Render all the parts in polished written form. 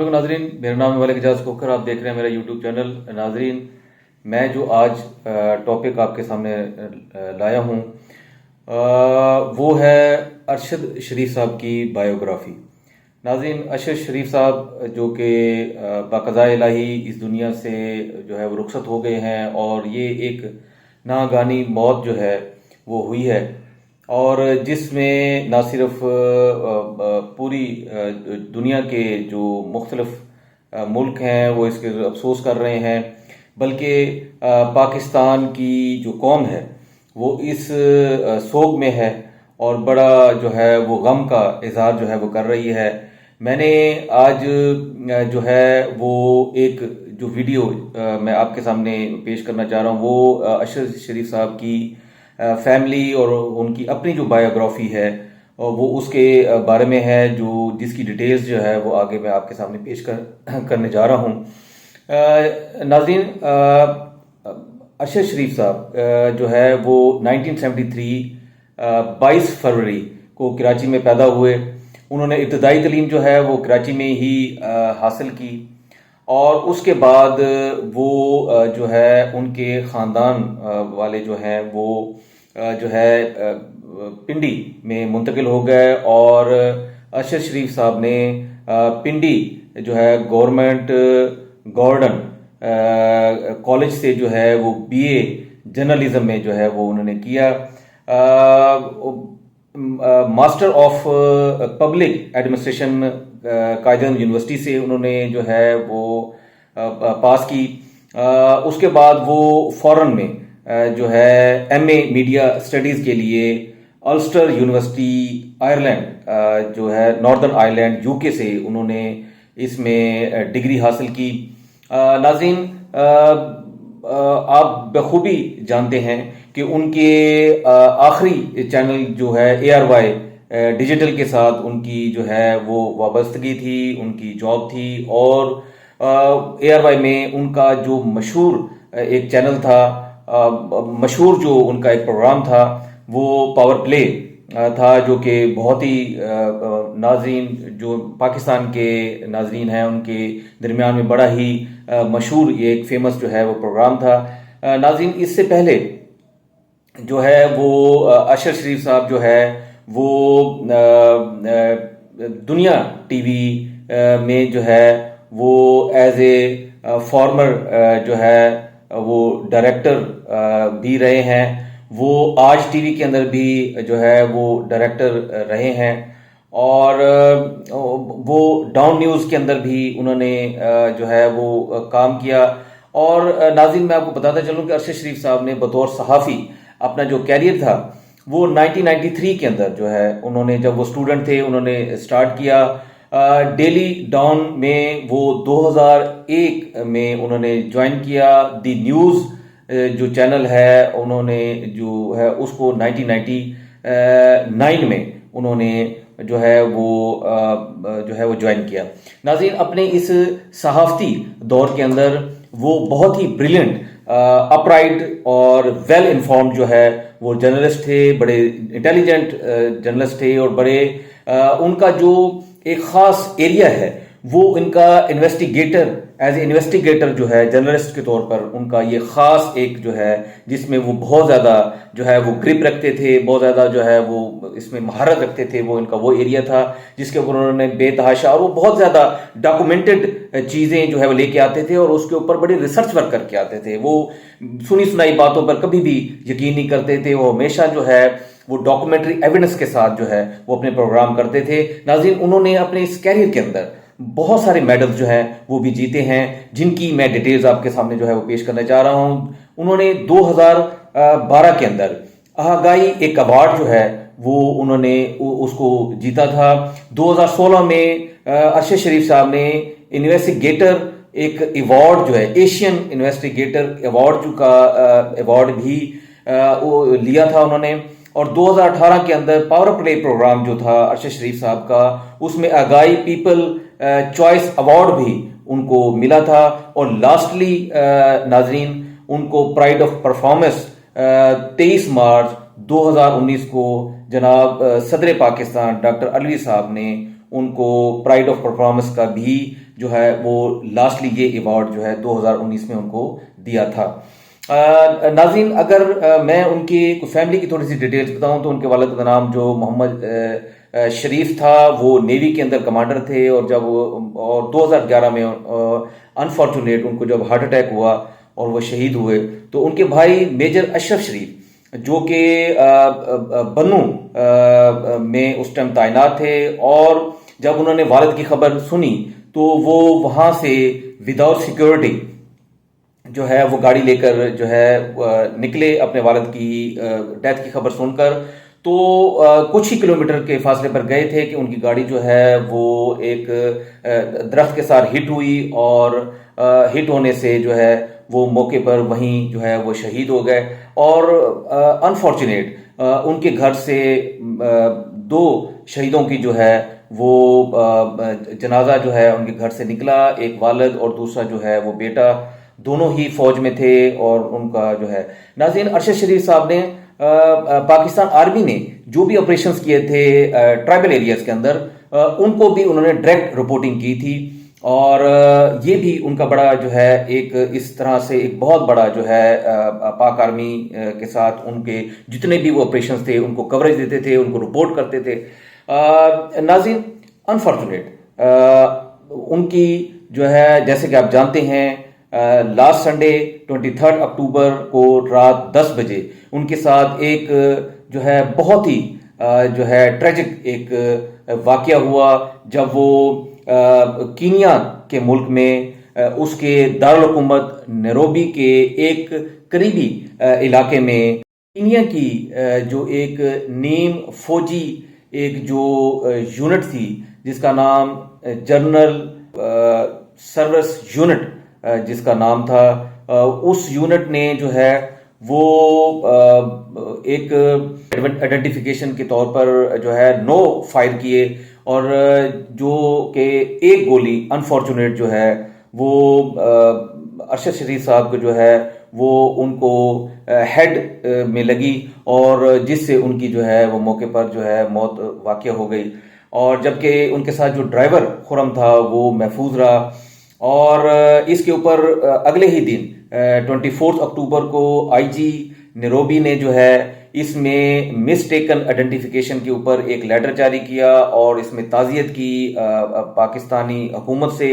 السلام علیکم ناظرین، میرا نام ہے ملک اعجاز کوکر، آپ دیکھ رہے ہیں میرا یوٹیوب چینل۔ ناظرین، میں جو آج ٹاپک آپ کے سامنے لایا ہوں وہ ہے ارشد شریف صاحب کی بائیوگرافی۔ ناظرین، ارشد شریف صاحب جو کہ بقضاء الہی اس دنیا سے جو ہے وہ رخصت ہو گئے ہیں، اور یہ ایک ناگہانی موت جو ہے وہ ہوئی ہے، اور جس میں نہ صرف پوری دنیا کے جو مختلف ملک ہیں وہ اس کے افسوس کر رہے ہیں، بلکہ پاکستان کی جو قوم ہے وہ اس سوگ میں ہے، اور بڑا جو ہے وہ غم کا اظہار جو ہے وہ کر رہی ہے۔ میں نے آج جو ہے وہ ایک جو ویڈیو میں آپ کے سامنے پیش کرنا چاہ رہا ہوں وہ ارشد شریف صاحب کی فیملی اور ان کی اپنی جو بائیوگرافی ہے وہ اس کے بارے میں ہے، جس کی ڈیٹیلز جو ہے وہ آگے میں آپ کے سامنے پیش کرنے جا رہا ہوں۔ ناظرین، ارشد شریف صاحب جو ہے وہ 1973 22 فروری کو کراچی میں پیدا ہوئے۔ انہوں نے ابتدائی تعلیم جو ہے وہ کراچی میں ہی حاصل کی، اور اس کے بعد وہ جو ہے ان کے خاندان والے جو ہیں وہ جو ہے پنڈی میں منتقل ہو گئے، اور ارشد شریف صاحب نے پنڈی جو ہے گورنمنٹ گورڈن کالج سے جو ہے وہ BA جرنلزم میں جو ہے وہ انہوں نے کیا۔ Master of public administration Quaid Azam university سے انہوں نے جو ہے وہ پاس کی۔ اس کے بعد وہ فورن میں جو ہے MA میڈیا اسٹڈیز کے لیے السٹر یونیورسٹی آئرلینڈ جو ہے ناردرن آئرلینڈ UK سے انہوں نے اس میں ڈگری حاصل کی۔ ناظرین، آپ بخوبی جانتے ہیں کہ ان کے آخری چینل جو ہے ARY ڈیجیٹل کے ساتھ ان کی جو ہے وہ وابستگی تھی، ان کی جاب تھی، اور ARY میں ان کا جو مشہور ایک چینل تھا، مشہور جو ان کا ایک پروگرام تھا وہ پاور پلے تھا، جو کہ بہت ہی ناظرین جو پاکستان کے ناظرین ہیں ان کے درمیان میں بڑا ہی مشہور یہ ایک فیمس جو ہے وہ پروگرام تھا۔ ناظرین، اس سے پہلے جو ہے وہ ارشد شریف صاحب جو ہے وہ دنیا TV میں جو ہے وہ ایز اے فارمر جو ہے وہ ڈائریکٹر بھی رہے ہیں، وہ آج TV کے اندر بھی جو ہے وہ ڈائریکٹر رہے ہیں، اور وہ ڈاؤن نیوز کے اندر بھی انہوں نے جو ہے وہ کام کیا۔ اور ناظرین، میں آپ کو بتاتا چلوں کہ ارشد شریف صاحب نے بطور صحافی اپنا جو کیریئر تھا وہ 1993 کے اندر جو ہے انہوں نے، جب وہ اسٹوڈنٹ تھے، انہوں نے اسٹارٹ کیا۔ ڈیلی ڈاؤن میں وہ 2001 میں انہوں نے جوائن کیا۔ دی نیوز جو چینل ہے انہوں نے جو ہے اس کو 1999 میں انہوں نے جو ہے وہ جوائن کیا۔ ناظرین، اپنے اس صحافتی دور کے اندر وہ بہت ہی بریلینٹ، اپرائٹ اور ویل انفارمڈ جو ہے وہ جرنلسٹ تھے، بڑے انٹیلیجنٹ جرنلسٹ تھے، اور بڑے ان کا جو ایک خاص ایریا ہے وہ ان کا انویسٹیگیٹر، ایز اے انویسٹیگیٹر جو ہے جرنلسٹ کے طور پر ان کا یہ خاص ایک جو ہے جس میں وہ بہت زیادہ جو ہے وہ گرپ رکھتے تھے، بہت زیادہ جو ہے وہ اس میں مہارت رکھتے تھے، وہ ان کا وہ ایریا تھا جس کے اوپر انہوں نے بے تحاشا، اور وہ بہت زیادہ ڈاکومنٹڈ چیزیں جو ہے وہ لے کے آتے تھے، اور اس کے اوپر بڑی ریسرچ ورک کر کے آتے تھے۔ وہ سنی سنائی باتوں پر کبھی بھی یقین نہیں کرتے تھے، وہ ہمیشہ جو ہے وہ ڈاکومنٹری ایویڈنس کے ساتھ جو ہے وہ اپنے پروگرام کرتے تھے۔ ناظرین، انہوں نے اپنے اس کیریئر کے اندر بہت سارے میڈلز جو ہیں وہ بھی جیتے ہیں، جن کی میں ڈیٹیلز آپ کے سامنے جو ہے وہ پیش کرنا چاہ رہا ہوں۔ انہوں نے 2012 کے اندر آگائی ایک ایوارڈ جو ہے وہ انہوں نے اس کو جیتا تھا۔ 2016 میں ارشد شریف صاحب نے انویسٹیگیٹر ایک ایوارڈ جو ہے ایشین انویسٹیگیٹر ایوارڈ کا ایوارڈ بھی لیا تھا انہوں نے، اور 2018 کے اندر پاور پلے پروگرام جو تھا ارشد شریف صاحب کا، اس میں آگائی پیپل چوائس ایوارڈ بھی ان کو ملا تھا، اور لاسٹلی ناظرین ان کو پرائڈ آف پرفارمنس 23 مارچ 2019 کو جناب صدر پاکستان ڈاکٹر علوی صاحب نے ان کو پرائڈ آف پرفارمنس کا بھی جو ہے وہ لاسٹلی یہ ایوارڈ جو ہے 2019 میں ان کو دیا تھا۔ ناظرین، اگر میں ان کی فیملی کی تھوڑی سی ڈیٹیلز بتاؤں تو ان کے والد کا نام جو محمد شریف تھا، وہ نیوی کے اندر کمانڈر تھے، اور جب اور 2011 میں انفارچونیٹ ان کو جب ہارٹ اٹیک ہوا اور وہ شہید ہوئے، تو ان کے بھائی میجر اشرف شریف جو کہ بنو میں اس ٹائم تعینات تھے، اور جب انہوں نے والد کی خبر سنی تو وہ وہاں سے وداؤٹ سیکیورٹی جو ہے وہ گاڑی لے کر جو ہے نکلے اپنے والد کی ڈیتھ کی خبر سن کر۔ تو کچھ ہی کلومیٹر کے فاصلے پر گئے تھے کہ ان کی گاڑی جو ہے وہ ایک درخت کے ساتھ ہٹ ہوئی، اور ہٹ ہونے سے جو ہے وہ موقع پر وہیں جو ہے وہ شہید ہو گئے۔ اور انفارچونیٹ ان کے گھر سے 2 شہیدوں کی جو ہے وہ جنازہ جو ہے ان کے گھر سے نکلا، ایک والد اور دوسرا جو ہے وہ بیٹا، دونوں ہی فوج میں تھے۔ اور ان کا جو ہے ناظرین، ارشد شریف صاحب نے پاکستان آرمی نے جو بھی آپریشنز کیے تھے ٹرائبل ایریاز کے اندر، ان کو بھی انہوں نے ڈائریکٹ رپورٹنگ کی تھی، اور یہ بھی ان کا بڑا جو ہے ایک اس طرح سے ایک بہت بڑا جو ہے پاک آرمی کے ساتھ ان کے جتنے بھی وہ آپریشنز تھے ان کو کوریج دیتے تھے، ان کو رپورٹ کرتے تھے۔ ناظرین، انفارچونیٹ ان کی جو ہے جیسے کہ آپ جانتے ہیں لاسٹ سنڈے 23 اکتوبر کو رات 10 بجے ان کے ساتھ ایک جو ہے بہت ہی جو ہے ٹریجک ایک واقعہ ہوا، جب وہ کینیا کے ملک میں اس کے دارالحکومت نیروبی کے ایک قریبی علاقے میں کینیا کی جو ایک نیم فوجی ایک جو یونٹ تھی جس کا نام جنرل سروس یونٹ جس کا نام تھا، اس یونٹ نے جو ہے وہ ایک آئیڈینٹیفیکیشن کے طور پر جو ہے 9 فائر کیے، اور جو کہ ایک گولی انفارچونیٹ جو ہے وہ ارشد شریف صاحب کو جو ہے وہ ان کو ہیڈ میں لگی، اور جس سے ان کی جو ہے وہ موقع پر جو ہے موت واقع ہو گئی، اور جبکہ ان کے ساتھ جو ڈرائیور خرم تھا وہ محفوظ رہا۔ اور اس کے اوپر اگلے ہی دن 24 اکتوبر کو آئی جی نیروبی نے جو ہے اس میں مسٹیکن آئیڈینٹیفیکیشن کے اوپر ایک لیٹر جاری کیا، اور اس میں تعزیت کی پاکستانی حکومت سے،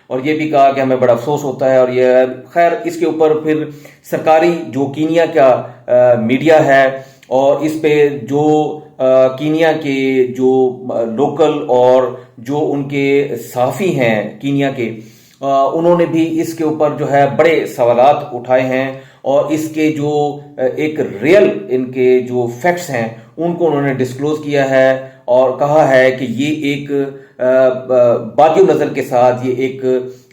اور یہ بھی کہا کہ ہمیں بڑا افسوس ہوتا ہے۔ اور یہ خیر اس کے اوپر پھر سرکاری جو کینیا کا میڈیا ہے، اور اس پہ جو کینیا کے جو لوکل اور جو ان کے صحافی ہیں کینیا کے، انہوں نے بھی اس کے اوپر جو ہے بڑے سوالات اٹھائے ہیں، اور اس کے جو ایک ریئل ان کے جو فیکٹس ہیں ان کو انہوں نے ڈسکلوز کیا ہے، اور کہا ہے کہ یہ ایک بادی نظر کے ساتھ یہ ایک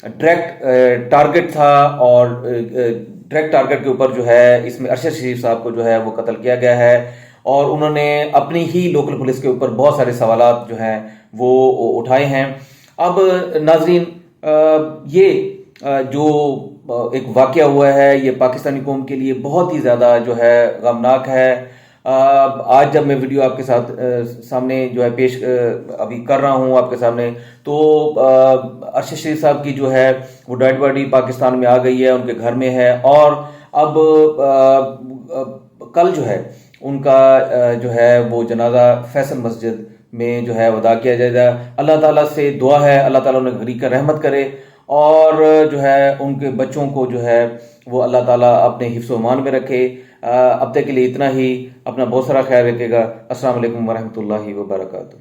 ڈائریکٹ ٹارگٹ تھا، اور ڈائریکٹ ٹارگٹ کے اوپر جو ہے اس میں ارشد شریف صاحب کو جو ہے وہ قتل کیا گیا ہے، اور انہوں نے اپنی ہی لوکل پولیس کے اوپر بہت سارے سوالات جو ہیں وہ اٹھائے ہیں۔ اب ناظرین، یہ جو ایک واقعہ ہوا ہے یہ پاکستانی قوم کے لیے بہت ہی زیادہ جو ہے غمناک ہے۔ آج جب میں ویڈیو آپ کے ساتھ سامنے جو ہے پیش ابھی کر رہا ہوں آپ کے سامنے، تو ارشد شریف صاحب کی جو ہے وہ ڈیڈ باڈی پاکستان میں آ گئی ہے، ان کے گھر میں ہے، اور اب کل جو ہے ان کا جو ہے وہ جنازہ فیصل مسجد میں جو ہے ادا کیا جائے گا۔ اللہ تعالیٰ سے دعا ہے اللہ تعالیٰ انہیں غریق کا رحمت کرے، اور جو ہے ان کے بچوں کو جو ہے وہ اللہ تعالیٰ اپنے حفظ و امان میں رکھے۔ اب تک کے لیے اتنا ہی، اپنا بہت سارا خیال رکھے گا۔ السلام علیکم ورحمۃ اللہ وبرکاتہ۔